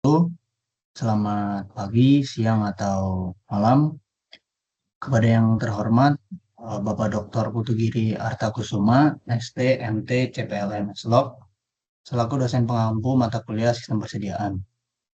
wabarakatuh. Selamat pagi, siang, atau malam. Kepada yang terhormat, Bapak Dr. Putugiri Artakusuma, ST, MT, CPLN, SLOK, selaku dosen pengampu mata kuliah sistem persediaan.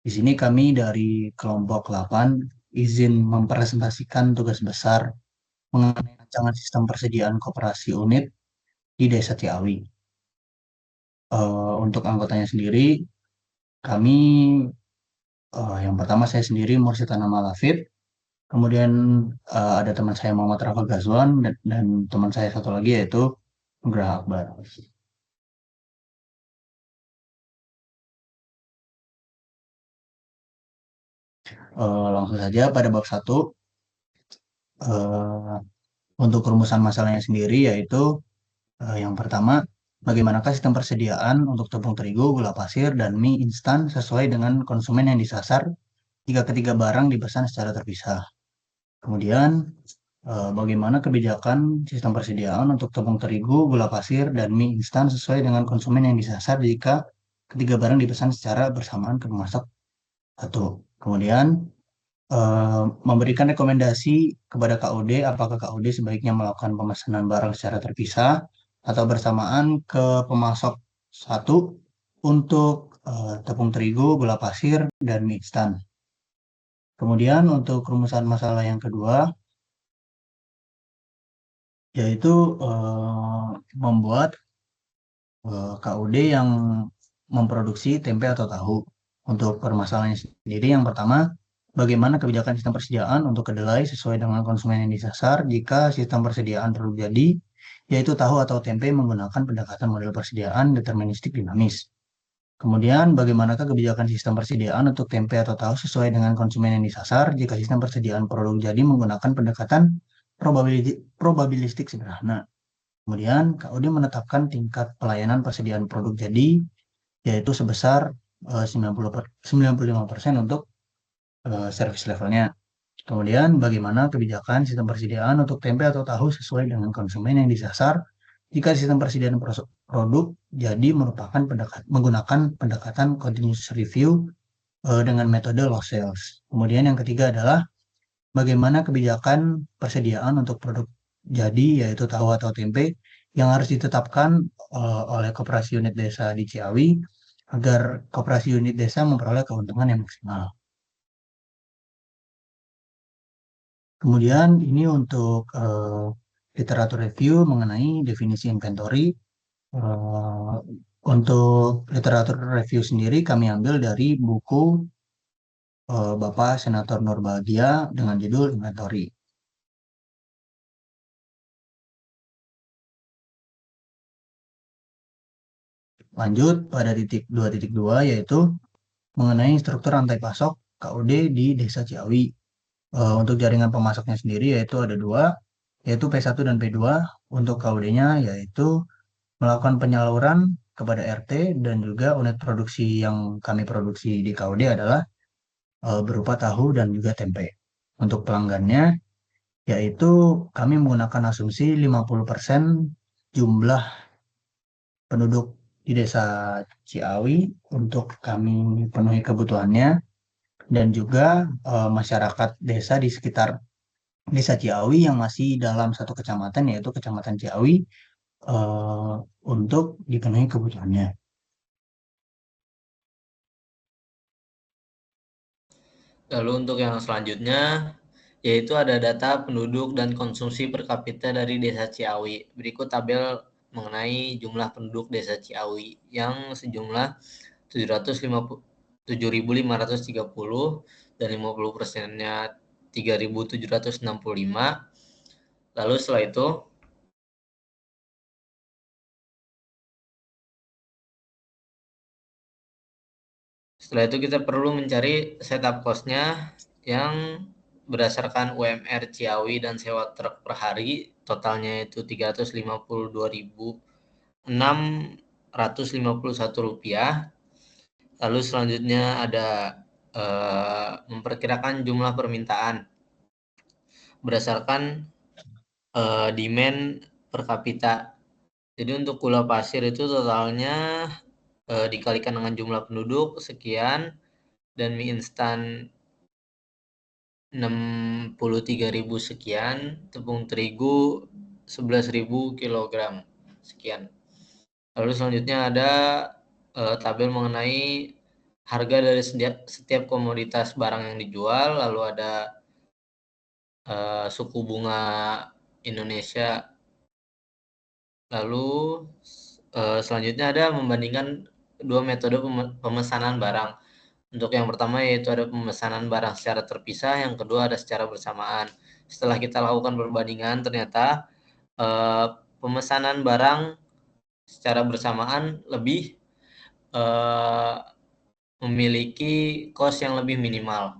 Di sini kami dari kelompok 8 izin mempresentasikan tugas besar mengenai rancangan sistem persediaan koperasi unit di Desa Ciawi. Untuk anggotanya sendiri, kami yang pertama saya sendiri Mursyid Anama Lafid, kemudian ada teman saya Muhammad Rafa Ghazwan dan teman saya satu lagi yaitu Nugraha Akbar. Langsung saja pada bab 1, untuk rumusan masalahnya sendiri yaitu yang pertama, bagaimanakah sistem persediaan untuk tepung terigu, gula pasir, dan mie instan sesuai dengan konsumen yang disasar jika ketiga barang dipesan secara terpisah. Kemudian, bagaimana kebijakan sistem persediaan untuk tepung terigu, gula pasir, dan mie instan sesuai dengan konsumen yang disasar jika ketiga barang dipesan secara bersamaan ke pemasok satu. Kemudian, memberikan rekomendasi kepada KUD apakah KUD sebaiknya melakukan pemesanan barang secara terpisah atau bersamaan ke pemasok satu untuk tepung terigu, gula pasir, dan mie instan. Kemudian untuk rumusan masalah yang kedua, yaitu membuat KUD yang memproduksi tempe atau tahu. Untuk permasalahannya sendiri, yang pertama, bagaimana kebijakan sistem persediaan untuk kedelai sesuai dengan konsumen yang disasar jika sistem persediaan produk jadi, yaitu tahu atau tempe menggunakan pendekatan model persediaan deterministik dinamis. Kemudian, bagaimanakah kebijakan sistem persediaan untuk tempe atau tahu sesuai dengan konsumen yang disasar jika sistem persediaan produk jadi menggunakan pendekatan probabilistik sederhana. Kemudian, KUD menetapkan tingkat pelayanan persediaan produk jadi, yaitu sebesar 95% untuk service levelnya. Kemudian, bagaimana kebijakan sistem persediaan untuk tempe atau tahu sesuai dengan konsumen yang disasar jika sistem persediaan produk jadi menggunakan pendekatan continuous review dengan metode loss sales. Kemudian yang ketiga adalah bagaimana kebijakan persediaan untuk produk jadi yaitu tahu atau tempe yang harus ditetapkan oleh koperasi unit desa di Ciawi agar koperasi unit desa memperoleh keuntungan yang maksimal. Kemudian ini untuk literatur review mengenai definisi inventory. Untuk literatur review sendiri kami ambil dari buku Bapak Senator Nurbahagia dengan judul Inventory. Lanjut pada titik 2.2 yaitu mengenai struktur rantai pasok KUD di Desa Ciawi. Untuk jaringan pemasoknya sendiri yaitu ada dua, yaitu P1 dan P2. Untuk KUD-nya yaitu melakukan penyaluran kepada RT dan juga unit produksi yang kami produksi di KUD adalah berupa tahu dan juga tempe. Untuk pelanggannya yaitu kami menggunakan asumsi 50% jumlah penduduk di Desa Ciawi untuk kami penuhi kebutuhannya dan juga masyarakat desa di sekitar Desa Ciawi yang masih dalam satu kecamatan yaitu Kecamatan Ciawi untuk dipenuhi kebutuhannya. Lalu untuk yang selanjutnya, yaitu ada data penduduk dan konsumsi per kapita dari Desa Ciawi. Berikut tabel mengenai jumlah penduduk Desa Ciawi yang sejumlah 7.530 dan 50%-nya 3.765. Lalu setelah itu kita perlu mencari setup cost-nya yang berdasarkan UMR Ciawi dan sewa truk per hari, totalnya itu Rp352.651. Lalu selanjutnya ada memperkirakan jumlah permintaan berdasarkan demand per kapita. Jadi untuk gula pasir itu totalnya dikalikan dengan jumlah penduduk sekian, dan mie instan 63.000 sekian, tepung terigu 11.000 kilogram sekian. Lalu selanjutnya ada tabel mengenai harga dari setiap komoditas barang yang dijual, lalu ada suku bunga Indonesia. Lalu selanjutnya ada membandingkan dua metode pemesanan barang. Untuk yang pertama yaitu ada pemesanan barang secara terpisah, yang kedua ada secara bersamaan. Setelah kita lakukan perbandingan, ternyata pemesanan barang secara bersamaan lebih memiliki cost yang lebih minimal.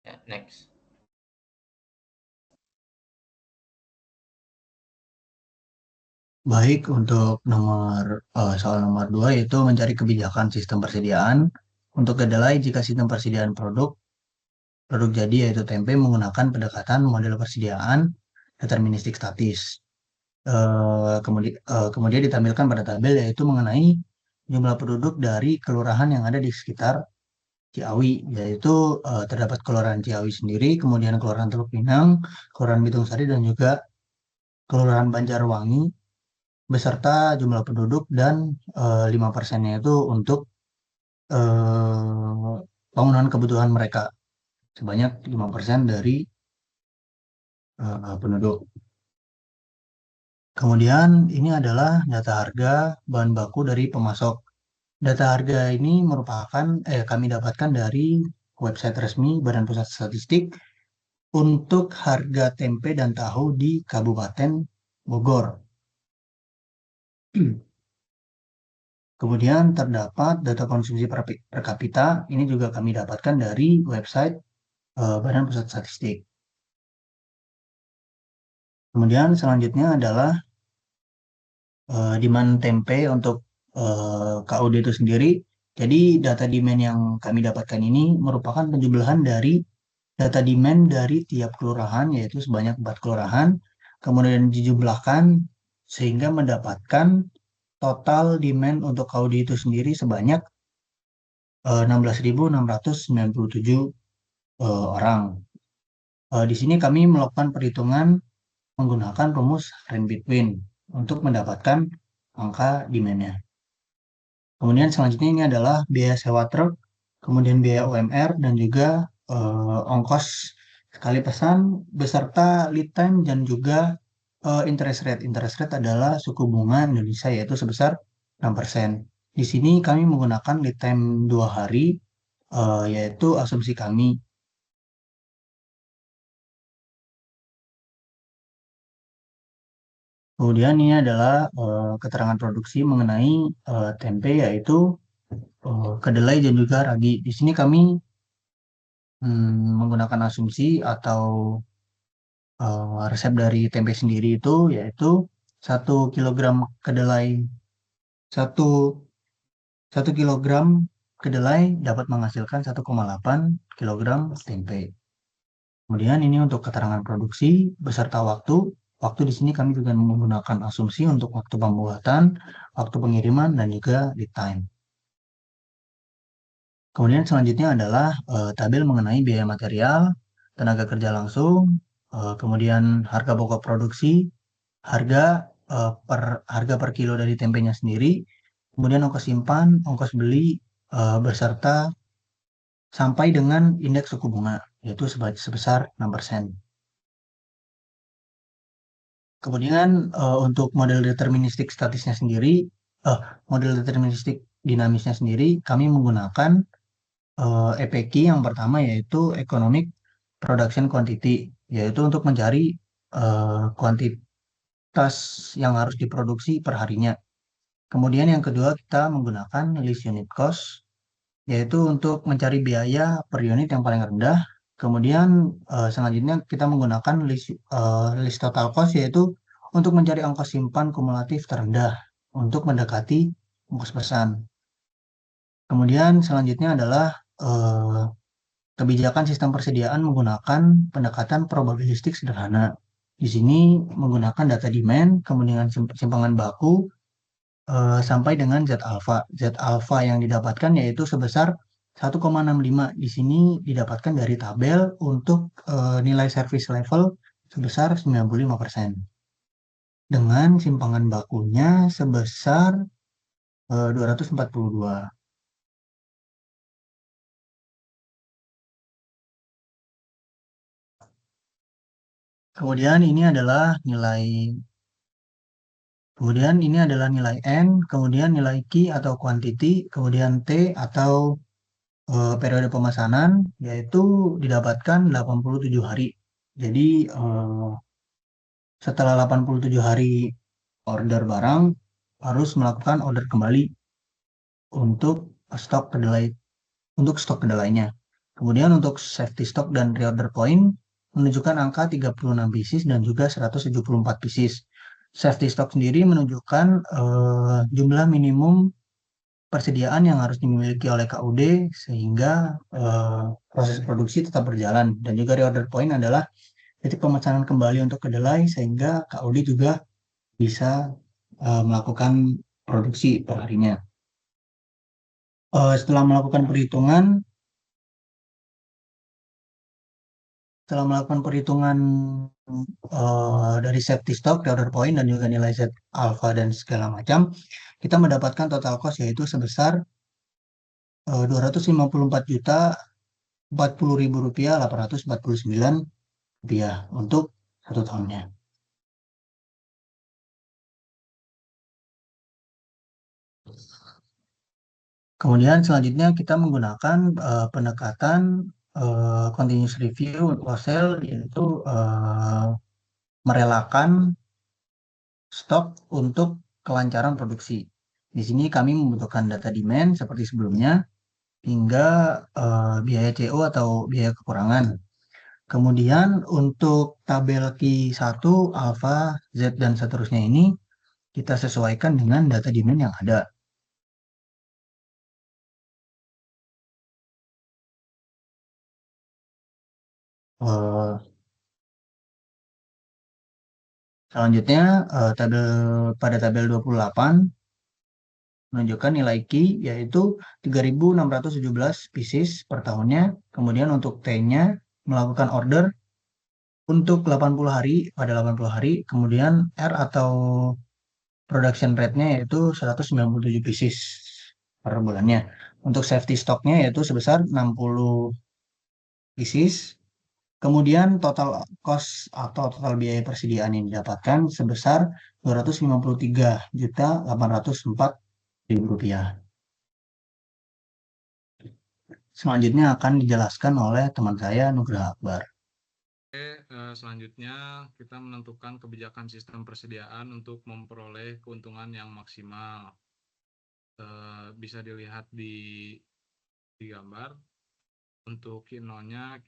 Ya, next. Baik, untuk soal nomor 2 yaitu mencari kebijakan sistem persediaan. Untuk kedelai, jika sistem persediaan produk jadi yaitu tempe menggunakan pendekatan model persediaan deterministik statis. Kemudian ditampilkan pada tabel yaitu mengenai jumlah penduduk dari kelurahan yang ada di sekitar Ciawi, yaitu terdapat kelurahan Ciawi sendiri, kemudian kelurahan Teluk Pinang, kelurahan Bitung Sari, dan juga kelurahan Banjarwangi, beserta jumlah penduduk dan 5%-nya itu untuk bangunan kebutuhan mereka, sebanyak 5% dari penduduk. Kemudian ini adalah data harga bahan baku dari pemasok. Data harga ini kami dapatkan dari website resmi Badan Pusat Statistik untuk harga tempe dan tahu di Kabupaten Bogor. Kemudian terdapat data konsumsi per kapita, ini juga kami dapatkan dari website Badan Pusat Statistik. Kemudian selanjutnya adalah demand tempe untuk KUD itu sendiri. Jadi data demand yang kami dapatkan ini merupakan penjumlahan dari data demand dari tiap kelurahan, yaitu sebanyak 4 kelurahan, kemudian dijumlahkan sehingga mendapatkan total demand untuk KUD itu sendiri sebanyak 16.697 orang. Di sini kami melakukan perhitungan menggunakan rumus range between untuk mendapatkan angka demand-nya. Kemudian selanjutnya ini adalah biaya sewa truk, kemudian biaya UMR, dan juga ongkos sekali pesan beserta lead time dan juga interest rate. Interest rate adalah suku bunga Indonesia yaitu sebesar 6%. Di sini kami menggunakan lead time 2 hari, yaitu asumsi kami. Kemudian ini adalah keterangan produksi mengenai tempe, yaitu kedelai dan juga ragi. Di sini kami menggunakan asumsi atau resep dari tempe sendiri itu, yaitu 1 kilogram kedelai, 1 kilogram kedelai dapat menghasilkan 1,8 kilogram tempe. Kemudian ini untuk keterangan produksi beserta waktu. Waktu di sini kami juga menggunakan asumsi untuk waktu pembuatan, waktu pengiriman, dan juga lead time. Kemudian selanjutnya adalah tabel mengenai biaya material, tenaga kerja langsung, kemudian harga pokok produksi, harga per kilo dari tempenya sendiri, kemudian ongkos simpan, ongkos beli, beserta sampai dengan indeks suku bunga, yaitu sebesar 6%. Kemudian untuk model deterministik statisnya sendiri, model deterministik dinamisnya sendiri, kami menggunakan EPQ yang pertama yaitu Economic Production Quantity, yaitu untuk mencari kuantitas yang harus diproduksi per harinya. Kemudian yang kedua kita menggunakan list unit cost, yaitu untuk mencari biaya per unit yang paling rendah. Kemudian selanjutnya kita menggunakan list total cost, yaitu untuk mencari ongkos simpan kumulatif terendah untuk mendekati ongkos pesan. Kemudian selanjutnya adalah kebijakan sistem persediaan menggunakan pendekatan probabilistik sederhana. Di sini menggunakan data demand, kemudian simpangan baku, sampai dengan Z alpha. Z alpha yang didapatkan yaitu sebesar 1,65. Di sini didapatkan dari tabel untuk nilai service level sebesar 95%. Dengan simpangan bakunya sebesar 242. Kemudian ini adalah nilai Kemudian ini adalah nilai N, kemudian nilai Q atau quantity, kemudian T atau periode pemesanan, yaitu didapatkan 87 hari. Jadi setelah 87 hari order barang, harus melakukan order kembali untuk stok kedelainya. Kemudian untuk safety stock dan reorder point menunjukkan angka 36 pieces dan juga 174 pieces. Safety stock sendiri menunjukkan jumlah minimum persediaan yang harus dimiliki oleh KUD sehingga proses produksi tetap berjalan. Dan juga reorder point adalah titik pemesanan kembali untuk kedelai sehingga KUD juga bisa melakukan produksi per harinya. Setelah melakukan perhitungan dari safety stock, reorder point, dan juga nilai Z alpha dan segala macam, kita mendapatkan total cost yaitu sebesar 254.040.849 rupiah untuk 1 tahunnya. Kemudian selanjutnya kita menggunakan pendekatan continuous review wholesale, yaitu merelakan stok untuk kelancaran produksi. Di sini kami membutuhkan data demand seperti sebelumnya hingga biaya CO atau biaya kekurangan. Kemudian untuk tabel Q1, alpha, Z, dan seterusnya ini kita sesuaikan dengan data demand yang ada. Eh, Selanjutnya pada tabel 28 menunjukkan nilai Q yaitu 3.617 pieces per tahunnya. Kemudian untuk T-nya melakukan order untuk 80 hari pada 80 hari. Kemudian R atau production rate-nya yaitu 197 pieces per bulannya. Untuk safety stock-nya yaitu sebesar 60 pieces. Kemudian total cost atau total biaya persediaan yang didapatkan sebesar 253.804.000 rupiah. Selanjutnya akan dijelaskan oleh teman saya Nugraha Akbar. Oke, selanjutnya kita menentukan kebijakan sistem persediaan untuk memperoleh keuntungan yang maksimal. Bisa dilihat di gambar. Untuk Q0-nya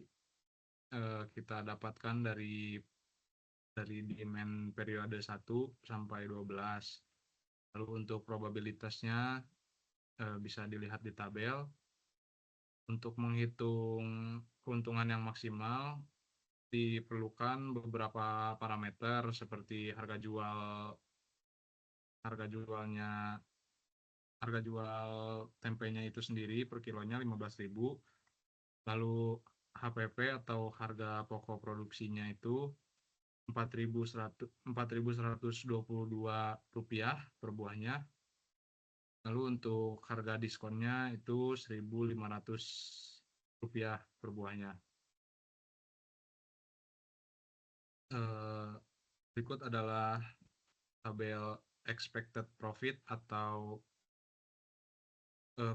kita dapatkan dari demand periode 1 sampai 12. Lalu untuk probabilitasnya bisa dilihat di tabel. Untuk menghitung keuntungan yang maksimal diperlukan beberapa parameter seperti harga jual tempenya itu sendiri per kilonya 15.000. Lalu HPP atau harga pokok produksinya itu 4.122 rupiah per buahnya. Lalu untuk harga diskonnya itu 1.500 rupiah per buahnya. Berikut adalah tabel expected profit atau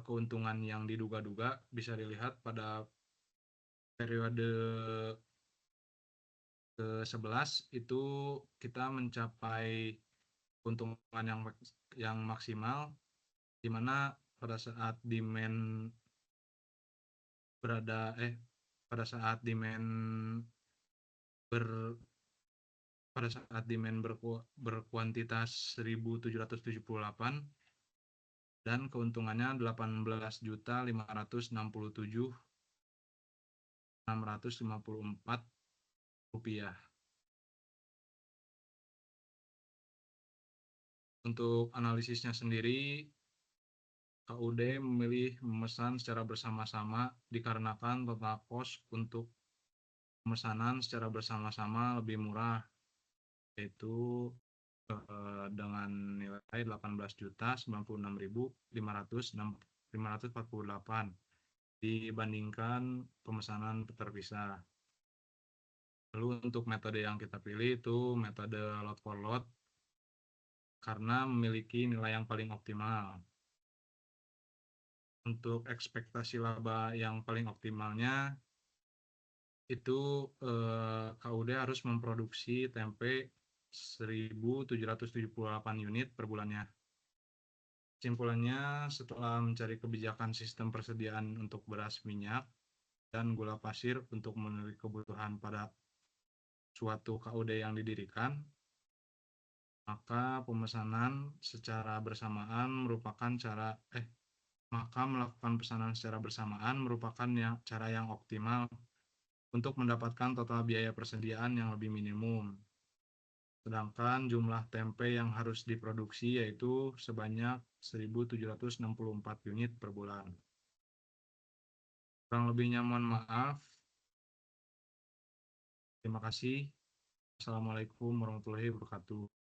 keuntungan yang diduga-duga. Bisa dilihat pada periode ke-11 itu kita mencapai keuntungan yang maksimal, di mana pada saat demand berkuantitas 1.778 dan keuntungannya 18.567.654 rupiah. Untuk analisisnya sendiri, KUD memilih memesan secara bersama-sama dikarenakan total cost untuk pemesanan secara bersama-sama lebih murah, yaitu dengan nilai 18.096.548 dibandingkan pemesanan terpisah. Lalu untuk metode yang kita pilih itu metode lot for lot karena memiliki nilai yang paling optimal. Untuk ekspektasi laba yang paling optimalnya itu KUD harus memproduksi tempe 1.778 unit per bulannya. Kesimpulannya, setelah mencari kebijakan sistem persediaan untuk beras minyak dan gula pasir untuk memenuhi kebutuhan pada suatu KUD yang didirikan, maka pemesanan secara bersamaan merupakan melakukan pesanan secara bersamaan merupakan cara yang optimal untuk mendapatkan total biaya persediaan yang lebih minimum. Sedangkan jumlah tempe yang harus diproduksi yaitu sebanyak 1.764 unit per bulan. Kurang lebihnya mohon maaf. Terima kasih. Assalamualaikum warahmatullahi wabarakatuh.